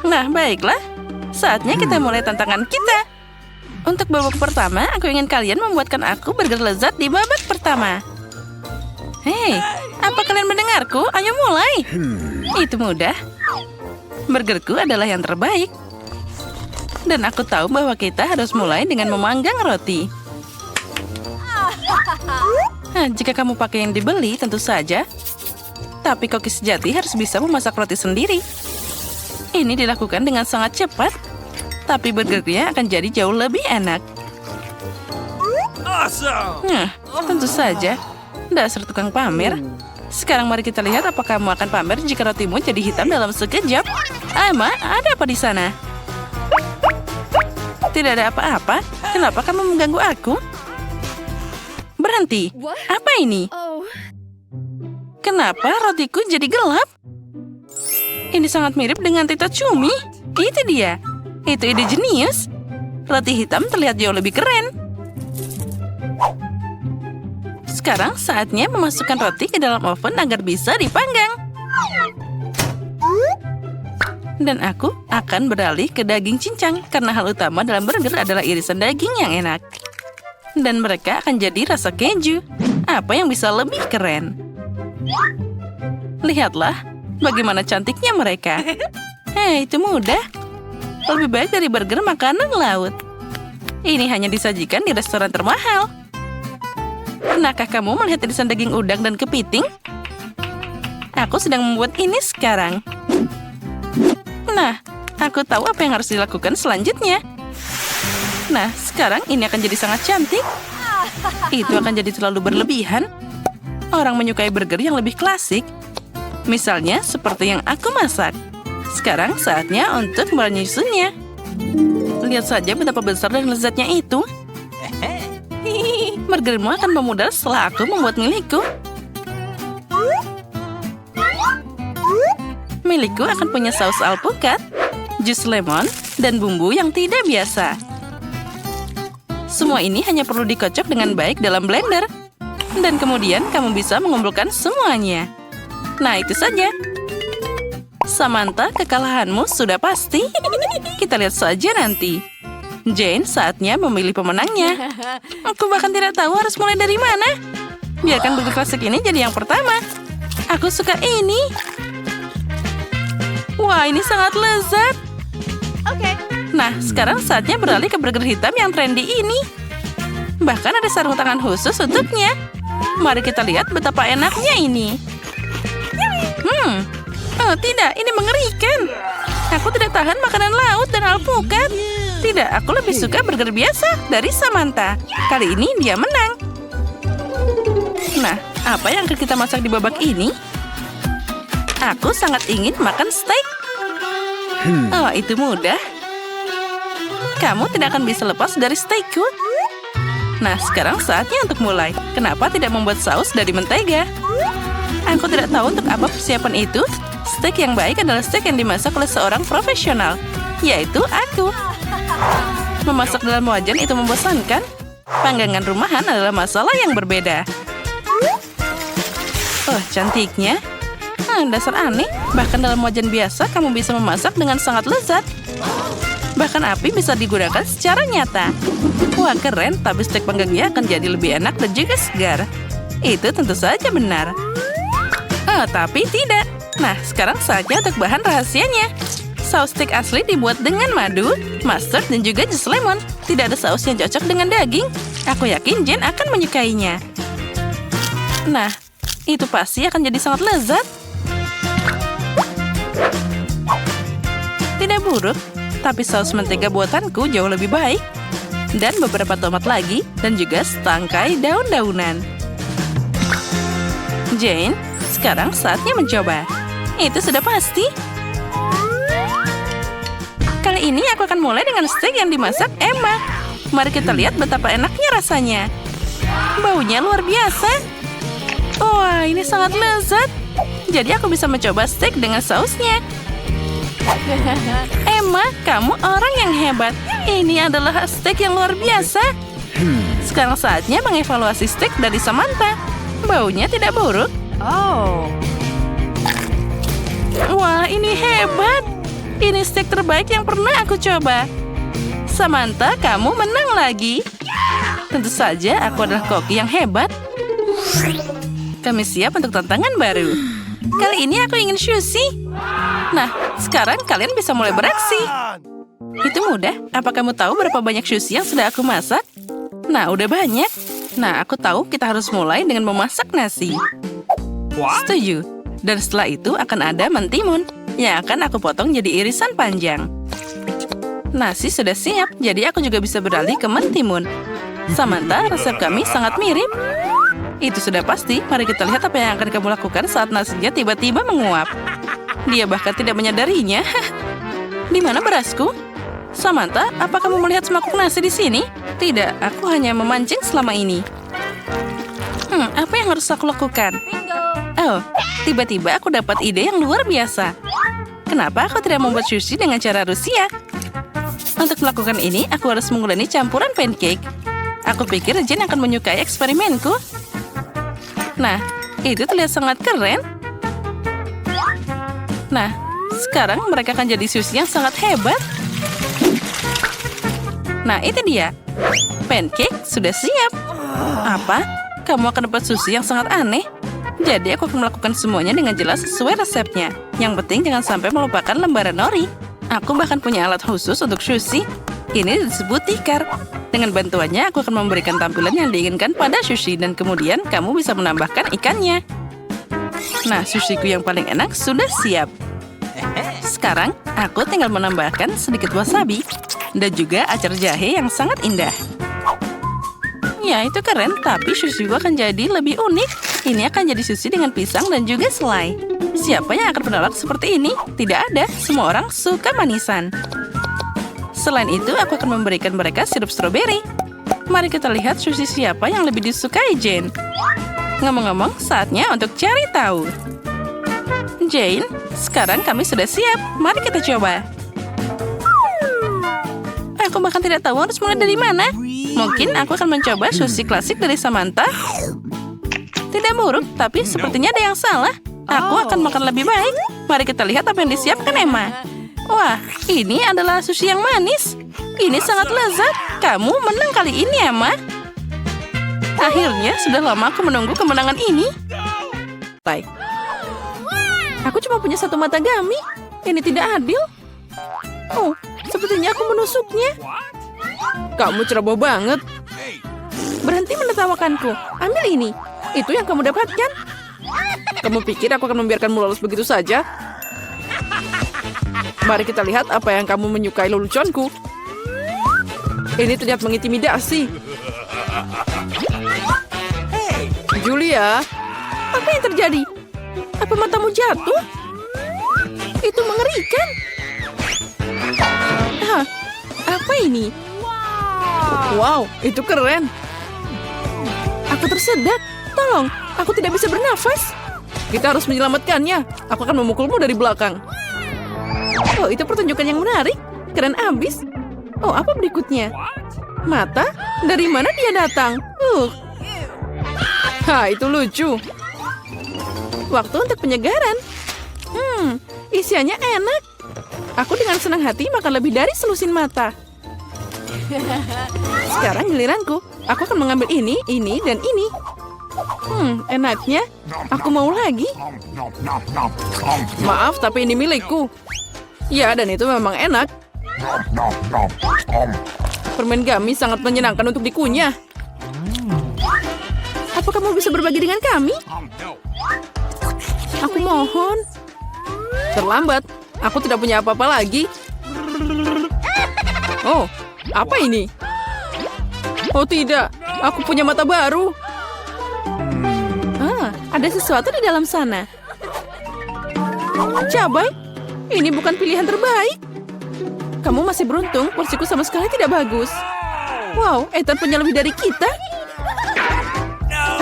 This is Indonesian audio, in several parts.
Nah, baiklah. Saatnya kita mulai tantangan kita. Untuk babak pertama, aku ingin kalian membuatkan aku burger lezat di babak pertama. Hei, apa kalian mendengarku? Ayo mulai. Itu mudah. Burgerku adalah yang terbaik. Dan aku tahu bahwa kita harus mulai dengan memanggang roti. Jika kamu pakai yang dibeli, tentu saja. Tapi koki sejati harus bisa memasak roti sendiri. Ini dilakukan dengan sangat cepat. Tapi burgernya akan jadi jauh lebih enak. Tentu saja. Dasar tukang pamer. Sekarang mari kita lihat apakah kamu akan pamer jika rotimu jadi hitam dalam sekejap. Emma, ada apa di sana? Tidak ada apa-apa. Kenapa kamu mengganggu aku? Berhenti. Apa ini? Kenapa rotiku jadi gelap? Ini sangat mirip dengan Tita Cumi. Itu dia. Itu ide jenius. Roti hitam terlihat jauh lebih keren. Sekarang saatnya memasukkan roti ke dalam oven agar bisa dipanggang. Dan aku akan beralih ke daging cincang karena hal utama dalam burger adalah irisan daging yang enak. Dan mereka akan jadi rasa keju. Apa yang bisa lebih keren? Lihatlah bagaimana cantiknya mereka. Hei, itu mudah. Lebih baik dari burger makanan laut. Ini hanya disajikan di restoran termahal. Pernahkah kamu melihat irisan daging udang dan kepiting? Aku sedang membuat ini sekarang. Nah, aku tahu apa yang harus dilakukan selanjutnya. Nah, sekarang ini akan jadi sangat cantik. Itu akan jadi terlalu berlebihan. Orang menyukai burger yang lebih klasik. Misalnya seperti yang aku masak. Sekarang saatnya untuk menyusunnya. Lihat saja betapa besar dan lezatnya itu. Burgermu akan memudar setelah aku membuat milikku. Milikku akan punya saus alpukat, jus lemon, dan bumbu yang tidak biasa. Semua ini hanya perlu dikocok dengan baik dalam blender. Dan kemudian kamu bisa mengumpulkan semuanya. Nah, itu saja. Samantha, kekalahanmu sudah pasti. Kita lihat saja nanti. Jane, saatnya memilih pemenangnya. Aku bahkan tidak tahu harus mulai dari mana. Biarkan burger klasik ini jadi yang pertama. Aku suka ini. Wah, ini sangat lezat. Nah, sekarang saatnya beralih ke burger hitam yang trendy ini. Bahkan ada sarung tangan khusus untuknya. Mari kita lihat betapa enaknya ini. Oh tidak, ini mengerikan. Aku tidak tahan makanan laut dan alpukat. Tidak, aku lebih suka burger biasa dari Samantha. Kali ini dia menang. Nah, apa yang akan kita masak di babak ini? Aku sangat ingin makan steak. Oh, itu mudah. Kamu tidak akan bisa lepas dari steakku. Nah, sekarang saatnya untuk mulai. Kenapa tidak membuat saus dari mentega? Aku tidak tahu untuk apa persiapan itu. Steak yang baik adalah steak yang dimasak oleh seorang profesional, yaitu aku. Memasak dalam wajan itu membosankan. Panggangan rumahan adalah masalah yang berbeda. Oh, cantiknya. Dasar aneh. Bahkan dalam wajan biasa, kamu bisa memasak dengan sangat lezat. Bahkan api bisa digunakan secara nyata. Wah, keren. Tapi steak panggangnya akan jadi lebih enak dan juga segar. Itu tentu saja benar. Tapi tidak. Nah, sekarang saatnya untuk bahan rahasianya. Saus steak asli dibuat dengan madu, mustard, dan juga jus lemon. Tidak ada saus yang cocok dengan daging. Aku yakin Jen akan menyukainya. Nah, itu pasti akan jadi sangat lezat. Tidak buruk, tapi saus mentega buatanku jauh lebih baik. Dan beberapa tomat lagi, dan juga setangkai daun-daunan. Jane, sekarang saatnya mencoba. Itu sudah pasti. Kali ini aku akan mulai dengan steak yang dimasak Emma. Mari kita lihat betapa enaknya rasanya. Baunya luar biasa. Wah, ini sangat lezat. Jadi aku bisa mencoba steak dengan sausnya. Emma, kamu orang yang hebat. Ini adalah steak yang luar biasa. Sekarang saatnya mengevaluasi steak dari Samantha. Baunya tidak buruk. Wah, ini hebat. Ini steak terbaik yang pernah aku coba. Samantha, kamu menang lagi. Tentu saja aku adalah koki yang hebat. Kami siap untuk tantangan baru. Kali ini aku ingin sushi. Nah, sekarang kalian bisa mulai beraksi. Itu mudah. Apa kamu tahu berapa banyak sushi yang sudah aku masak? Nah, udah banyak. Nah, aku tahu kita harus mulai dengan memasak nasi. Setuju. Dan setelah itu akan ada mentimun yang akan aku potong jadi irisan panjang. Nasi sudah siap, jadi aku juga bisa beralih ke mentimun. Samantha, resep kami sangat mirip. Itu sudah pasti. Mari kita lihat apa yang akan kamu lakukan saat nasinya tiba-tiba menguap. Dia bahkan tidak menyadarinya. Di mana berasku? Samantha, apa kamu melihat semangkuk nasi di sini? Tidak, aku hanya memancing selama ini. Apa yang harus aku lakukan? Oh, tiba-tiba aku dapat ide yang luar biasa. Kenapa aku tidak membuat sushi dengan cara Rusia? Untuk melakukan ini, aku harus menguleni campuran pancake. Aku pikir Jen akan menyukai eksperimenku. Nah, itu terlihat sangat keren. Nah, sekarang mereka akan jadi sushi yang sangat hebat. Nah, itu dia. Pancake sudah siap. Apa? Kamu akan dapat sushi yang sangat aneh. Jadi aku akan melakukan semuanya dengan jelas sesuai resepnya. Yang penting jangan sampai melupakan lembaran nori. Aku bahkan punya alat khusus untuk sushi. Ini disebut tikar. Dengan bantuannya aku akan memberikan tampilan yang diinginkan pada sushi. Dan kemudian kamu bisa menambahkan ikannya. Nah, sushiku yang paling enak sudah siap. Sekarang aku tinggal menambahkan sedikit wasabi. Dan juga acar jahe yang sangat indah. Ya, itu keren, tapi sushi akan jadi lebih unik. Ini akan jadi sushi dengan pisang dan juga selai. Siapa yang akan menolak seperti ini? Tidak ada, semua orang suka manisan. Selain itu, aku akan memberikan mereka sirup stroberi. Mari kita lihat sushi siapa yang lebih disukai Jane. Ngomong-ngomong, saatnya untuk cari tahu. Jane, sekarang kami sudah siap. Mari kita coba. Aku bahkan tidak tahu harus mulai dari mana. Mungkin aku akan mencoba sushi klasik dari Samantha. Tidak buruk, tapi sepertinya ada yang salah. Aku akan makan lebih baik. Mari kita lihat apa yang disiapkan Emma. Wah, ini adalah sushi yang manis. Ini sangat lezat. Kamu menang kali ini, Emma. Akhirnya, sudah lama aku menunggu kemenangan ini. Baik. Aku cuma punya satu mata gami. Ini tidak adil. Oh, sepertinya aku menusuknya. Kamu ceroboh banget. Berhenti menertawakanku. Ambil ini. Itu yang kamu dapatkan. Kamu pikir aku akan membiarkanmu lolos begitu saja? Mari kita lihat apa yang kamu menyukai leluconku. Ini terlihat mengintimidasi. Julia, apa yang terjadi? Apa matamu jatuh? Itu mengerikan. Hah, apa ini? Wow, itu keren. Aku tersedak. Tolong, aku tidak bisa bernafas. Kita harus menyelamatkannya. Aku akan memukulmu dari belakang. Oh, itu pertunjukan yang menarik. Keren abis. Oh, apa berikutnya? Mata? Dari mana dia datang? Itu lucu. Waktu untuk penyegaran. Isiannya enak. Aku dengan senang hati makan lebih dari selusin mata. Sekarang giliranku. Aku akan mengambil ini, dan ini. Enaknya. Aku mau lagi. Maaf, tapi ini milikku. Ya, dan itu memang enak. Permen gummy sangat menyenangkan untuk dikunyah. Apa kamu bisa berbagi dengan kami? Aku mohon. Terlambat. Aku tidak punya apa-apa lagi. Oh, apa ini? Oh tidak, aku punya mata baru. Ada sesuatu di dalam sana. Cabai, ini bukan pilihan terbaik. Kamu masih beruntung, porsiku sama sekali tidak bagus. Wow, Ethan punya lebih dari kita.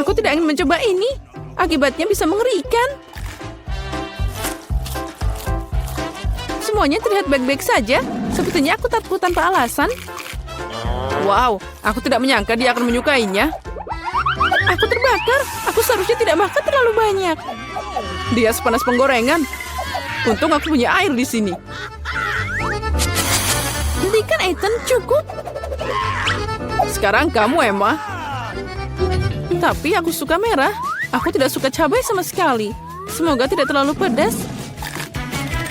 Aku tidak ingin mencoba ini. Akibatnya bisa mengerikan. Semuanya terlihat baik-baik saja. Sepertinya aku takut tanpa alasan. Wow, aku tidak menyangka dia akan menyukainya. Aku terbakar. Aku seharusnya tidak makan terlalu banyak. Dia sepanas penggorengan. Untung aku punya air di sini. Ethan, cukup. Sekarang kamu, Emma. Tapi aku suka merah. Aku tidak suka cabai sama sekali. Semoga tidak terlalu pedas.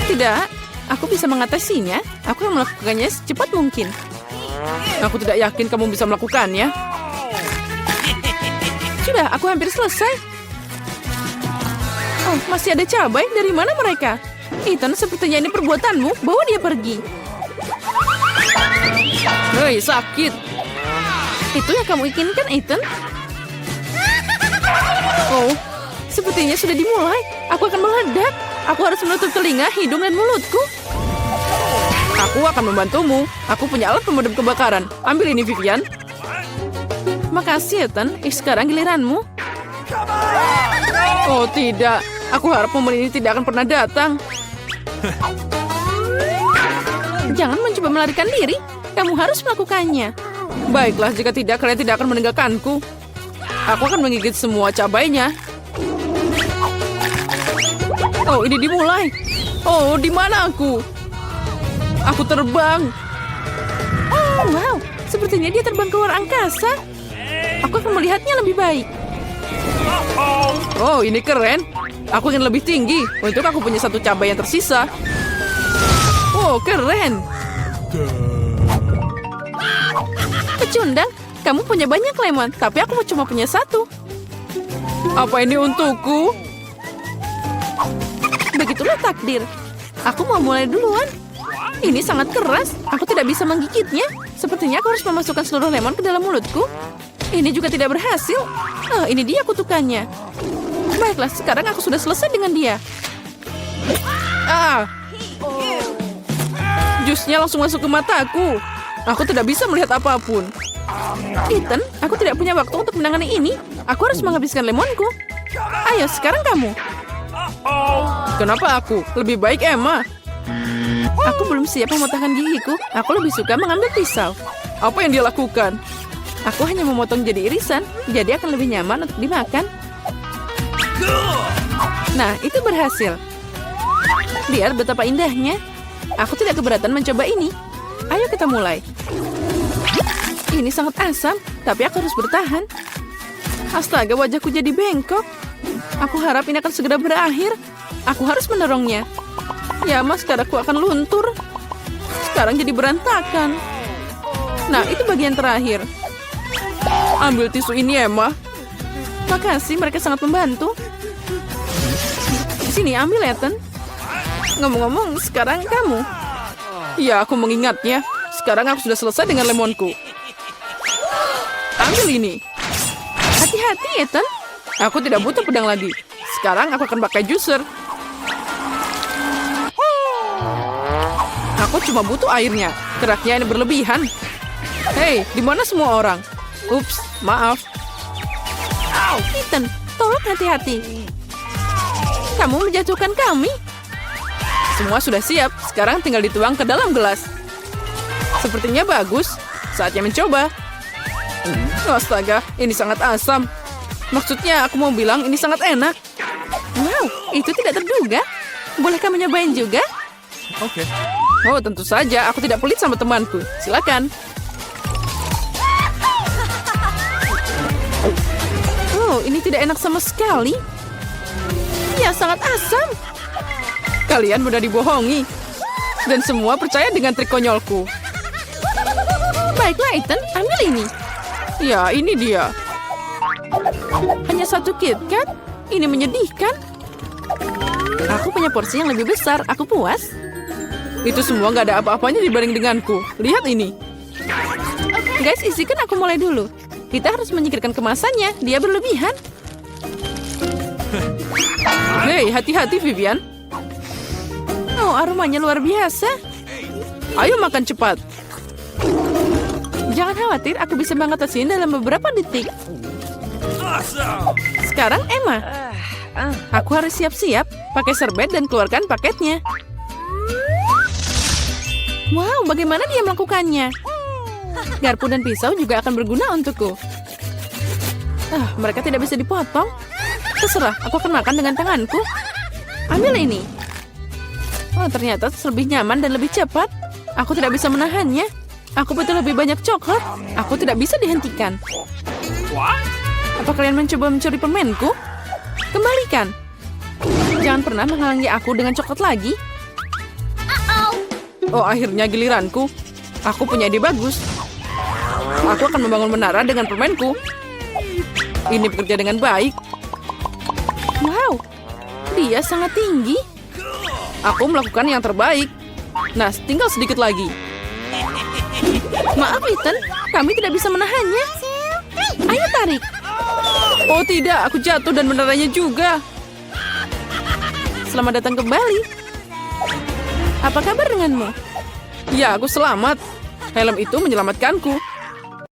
Tidak, aku bisa mengatasinya. Aku akan melakukannya secepat mungkin. Aku tidak yakin kamu bisa melakukannya. Sudah, aku hampir selesai. Oh, masih ada cabai? Dari mana mereka? Ethan, sepertinya ini perbuatanmu. Bawa dia pergi. Hei, sakit. Itu yang kamu inginkan, Ethan? Oh, sepertinya sudah dimulai. Aku akan meledak. Aku harus menutup telinga, hidung, dan mulutku. Aku akan membantumu. Aku punya alat pemadam kebakaran. Ambil ini, Vivian. Makasih, Ethan. Sekarang giliranmu. Oh, tidak. Aku harap momen ini tidak akan pernah datang. Jangan mencoba melarikan diri. Kamu harus melakukannya. Baiklah, jika tidak, kalian tidak akan meninggalkanku. Aku akan menggigit semua cabainya. Oh, ini dimulai. Oh, di mana aku? Aku terbang. Oh, wow. Sepertinya dia terbang ke luar angkasa. Aku akan melihatnya lebih baik. Oh, ini keren. Aku ingin lebih tinggi. Untuk aku punya satu cabai yang tersisa. Oh, keren. Pecundang, kamu punya banyak lemon, tapi aku cuma punya satu. Apa ini untukku? Begitulah takdir. Aku mau mulai duluan. Ini sangat keras. Aku tidak bisa menggigitnya. Sepertinya aku harus memasukkan seluruh lemon ke dalam mulutku. Ini juga tidak berhasil. Oh, ini dia kutukannya. Baiklah, sekarang aku sudah selesai dengan dia. Ah! Jusnya langsung masuk ke mataku. Aku tidak bisa melihat apapun. Ethan, aku tidak punya waktu untuk menangani ini. Aku harus menghabiskan lemonku. Ayo, sekarang kamu. Kenapa aku? Lebih baik Emma. Aku belum siap memotongkan gigiku. Aku lebih suka mengambil pisau. Apa yang dia lakukan? Aku hanya memotong jadi irisan, jadi akan lebih nyaman untuk dimakan. Nah, itu berhasil. Lihat betapa indahnya. Aku tidak keberatan mencoba ini. Ayo kita mulai. Ini sangat asam, tapi aku harus bertahan. Astaga, wajahku jadi bengkok. Aku harap ini akan segera berakhir. Aku harus mendorongnya. Ya, maskaraku akan luntur. Sekarang jadi berantakan. Nah, itu bagian terakhir. Ambil tisu ini, Emma. Makasih, mereka sangat membantu. Sini, ambil, Ethan. Ngomong-ngomong, sekarang kamu. Ya, aku mengingatnya. Sekarang aku sudah selesai dengan lemonku. Ambil ini. Hati-hati, Ethan. Aku tidak butuh pedang lagi. Sekarang aku akan pakai juicer. Aku cuma butuh airnya. Keraknya ini berlebihan. Hei, di mana semua orang? Ups, maaf. Ethan, tolong hati-hati. Kamu menjatuhkan kami. Semua sudah siap. Sekarang tinggal dituang ke dalam gelas. Sepertinya bagus. Saatnya mencoba. Astaga, ini sangat asam. Maksudnya aku mau bilang ini sangat enak. Wow, itu tidak terduga. Bolehkah menyobain juga? Oke. Oh, tentu saja. Aku tidak pelit sama temanku. Silakan. Oh, ini tidak enak sama sekali. Ya, sangat asam. Kalian mudah dibohongi. Dan semua percaya dengan trik konyolku. Baiklah, Ethan. Ambil ini. Ya, ini dia. Hanya satu KitKat? Ini menyedihkan. Aku punya porsi yang lebih besar. Aku puas. Itu semua nggak ada apa-apanya dibanding denganku. Lihat ini. Guys, izinkan aku mulai dulu. Kita harus menyingkirkan kemasannya. Dia berlebihan. Hei, hati-hati, Vivian. Oh, aromanya luar biasa. Ayo makan cepat. Jangan khawatir, aku bisa mengatasinya dalam beberapa detik. Sekarang Emma. Aku harus siap-siap. Pakai serbet dan keluarkan paketnya. Wow, bagaimana dia melakukannya? Garpu dan pisau juga akan berguna untukku. Mereka tidak bisa dipotong. Terserah, aku akan makan dengan tanganku. Ambil ini. Oh, ternyata lebih nyaman dan lebih cepat. Aku tidak bisa menahannya. Aku butuh lebih banyak coklat. Aku tidak bisa dihentikan. Apa kalian mencoba mencuri permenku? Kembalikan. Jangan pernah menghalangi aku dengan coklat lagi. Oh, akhirnya giliranku. Aku punya ide bagus. Aku akan membangun menara dengan permenku. Ini bekerja dengan baik. Wow, dia sangat tinggi. Aku melakukan yang terbaik. Nah, tinggal sedikit lagi. Maaf, Ethan. Kami tidak bisa menahannya. Ayo tarik. Oh tidak, aku jatuh dan menaranya juga. Selamat datang kembali. Apa kabar denganmu? Ya, aku selamat. Helm itu menyelamatkanku.